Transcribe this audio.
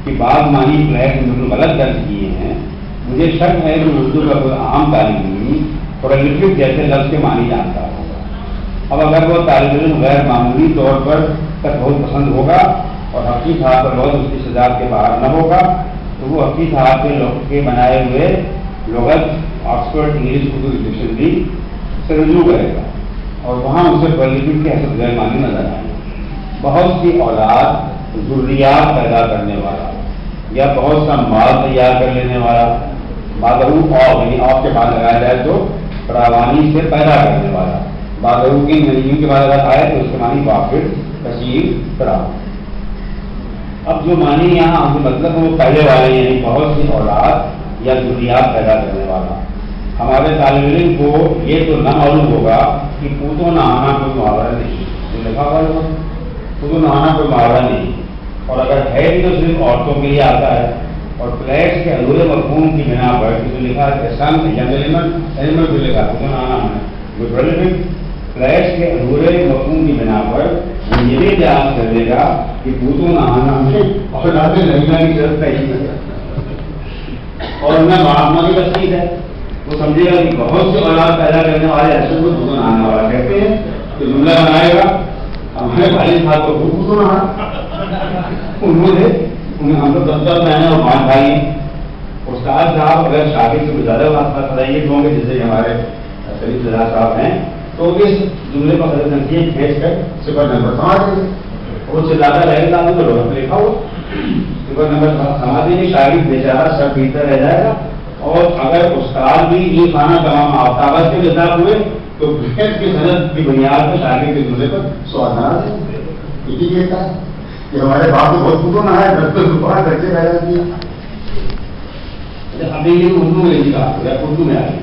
کہ بعض معنی فلیٹ میں غلط درج کیے ہیں. مجھے شک ہے کہ اردو کا کوئی عام طالب علم پرولیفک جیسے لفظ کے معنی جانتا ہوگا. اب اگر وہ طالب علم غیر معمولی طور پر تک بہت پسند ہوگا اور حقیقی صاحب پر بہت اس کی سزاد کے باہر نہ ہوگا تو وہ حقیقی صاحب کے بنائے ہوئے لغت آکسفورڈ انگلش اردو ڈکشنری سے رجوع کرے گا اور وہاں اسے پرولیفک کے حسب غیر معنی نظر آئیں گے. بہت سی اولاد ضروریات پیدا کرنے والا یا بہت سا مال تیار کر لینے والا، بادرو یعنی آپ کے بعد لگایا جائے تو فراوانی سے پیدا کرنے والا، بادرو کی نجیوں کے بعد اگر آئے تو اس کے معنی واقف کثیر فراوان. اب جو معنی یہاں مطلب وہ پہلے والے یعنی بہت سی اولاد یا ضروریات پیدا کرنے والا. ہمارے طالب علم کو یہ تو نہ معلوم ہوگا کہ پوتوں نہانا کوئی محاورہ نہیں، جو لکھا ہوا ہے پوتوں نہانا کوئی محاورہ نہیں، اور اگر ہے بھی تو صرف عورتوں کے لیے آتا ہے. اور فلیٹس کے ادھورے مفہوم کی بنا پر جو لکھا ہے سن ایلیمنٹ جو لکھا پوتوں نہانا ہے وہ پرولیفک فلیٹس کے ادھورے مفہوم کی بنا پر وہ یہ بھی جانچ کر دے گا کہ پوتوں نہانا میں اولاد لگنا کی ضرورت نہیں ہے اور انہیں مہاتما کی تصدیق ہے. وہ سمجھے گا کہ بہت سے اولاد پیدا کرنے والے ایسے کو پوتوں نہانا والا کہتے ہیں کہ جملہ بنائے گا ہمارے والد صاحب کو خود پوتوں نہانا ہم لوگ 10 مہینے اور 5 بھائی ہیں. استاد صاحب اگر شاگرد سے زیادہ صلاحیت ہوں گے جیسے ہمارے شریف رضا صاحب ہیں تو اس جملے پر حضرت نصیحت کھینچ کر صفر نمبر سمجھ دیں گے. اس سے زیادہ رہے گا تو لوگوں پہ لکھا ہو صفر نمبر سمجھ دیں گے. شاگرد بیچارہ سب پیتا رہ جائے گا. اور اگر استاد بھی یہ کھانا تمام آفتابت کے نصاب ہوئے تو بحث کی صنعت کی بنیاد پر شاگرد کے جملے پر سوال نہ دیں. یہی کہتا ہے کہ ہمارے باپ کو بہت پوتوں نہ ہے 10 روپئے بچے رہ جاتی ہے. ابھی یہ اردو میں لکھا یا اردو میں آ گئی